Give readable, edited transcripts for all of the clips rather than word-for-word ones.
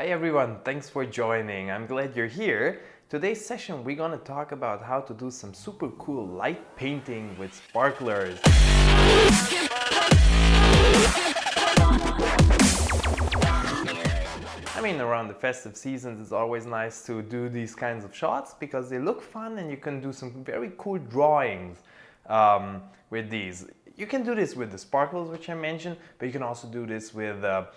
Hi everyone, thanks for joining. I'm glad you're here. Today's session we're gonna talk about how to do some super cool light painting with sparklers. I mean, around the festive seasons it's always nice to do these kinds of shots because they look fun and you can do some very cool drawings with these. You can do this with the sparkles, which I mentioned, but you can also do this with a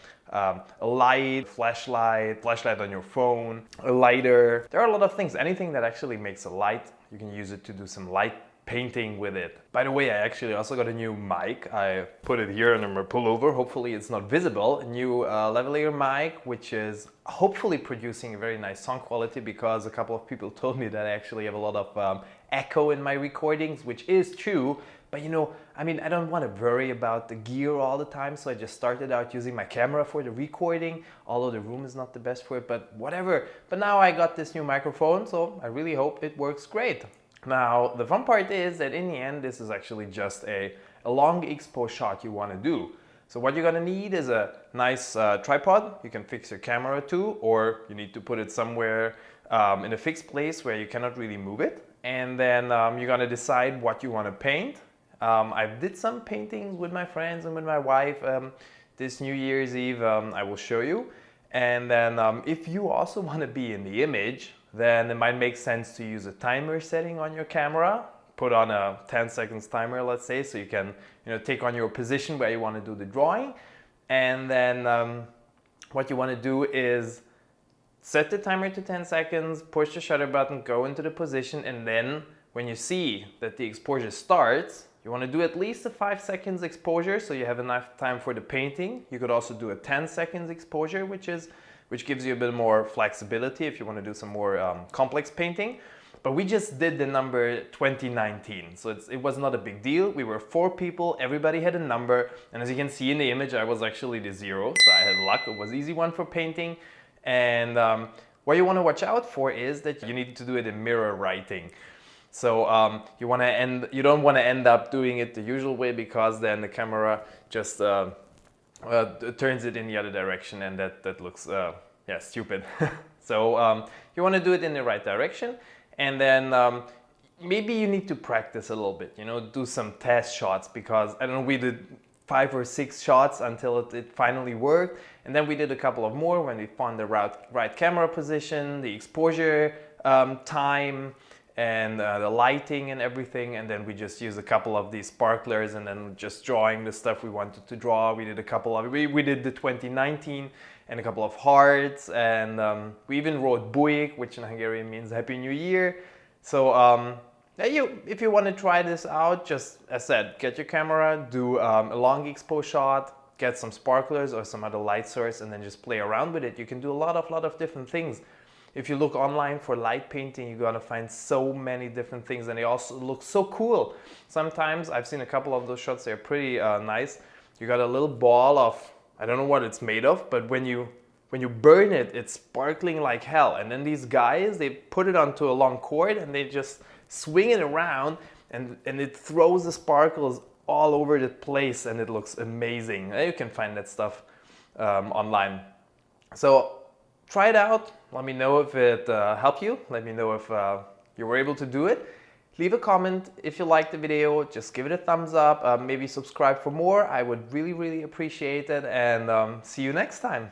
light, flashlight on your phone, a lighter. There are a lot of things. Anything that actually makes a light, you can use it to do some light painting with it. By the way, I actually also got a new mic. I put it here under my pullover. Hopefully it's not visible. A new lavalier mic, which is hopefully producing a very nice sound quality because a couple of people told me that I actually have a lot of echo in my recordings, which is true. But you know, I mean, I don't want to worry about the gear all the time, so I just started out using my camera for the recording, although the room is not the best for it, but whatever. But now I got this new microphone, so I really hope it works great. Now, the fun part is that in the end, this is actually just a long expo shot you want to do. So what you're gonna need is a nice tripod you can fix your camera to, or you need to put it somewhere in a fixed place where you cannot really move it. And then you're gonna decide what you want to paint. I did some paintings with my friends and with my wife this New Year's Eve. I will show you. And then if you also want to be in the image, then it might make sense to use a timer setting on your camera. Put on a 10 seconds timer, let's say, so you can take on your position where you want to do the drawing. And then what you want to do is set the timer to 10 seconds, push the shutter button, go into the position, and then when you see that the exposure starts, you want to do at least a 5 seconds exposure so you have enough time for the painting. You could also do a 10 seconds exposure, which gives you a bit more flexibility if you want to do some more complex painting. But we just did the number 2019, so it was not a big deal. We were 4 people, everybody had a number, and as you can see in the image, I was actually the 0, so I had luck. It was easy one for painting. And what you want to watch out for is that you need to do it in mirror writing. So you don't want to end up doing it the usual way, because then the camera just turns it in the other direction, and that looks stupid. So you want to do it in the right direction, and then maybe you need to practice a little bit. Do some test shots, because I don't know, we did 5 or 6 shots until it finally worked, and then we did a couple of more when we found the right camera position, the exposure time, and the lighting and everything. And then we just used a couple of these sparklers and then just drawing the stuff we wanted to draw. We did a couple of, we did the 2019 and a couple of hearts, and we even wrote Bujik, which in Hungarian means Happy New Year. So if you want to try this out, just as said, get your camera, do a long expo shot, get some sparklers or some other light source, and then just play around with it. You can do a lot of different things. If you look online for light painting, you're gonna find so many different things, and they also look so cool. Sometimes I've seen a couple of those shots, they're pretty nice. You got a little ball of, I don't know what it's made of, but when you burn it, it's sparkling like hell. And then these guys, they put it onto a long cord and they just swing it around, and it throws the sparkles all over the place, and it looks amazing. You can find that stuff online. So try it out. Let me know if it helped you. Let me know if you were able to do it. Leave a comment if you liked the video. Just give it a thumbs up. Maybe subscribe for more. I would really appreciate it. And see you next time.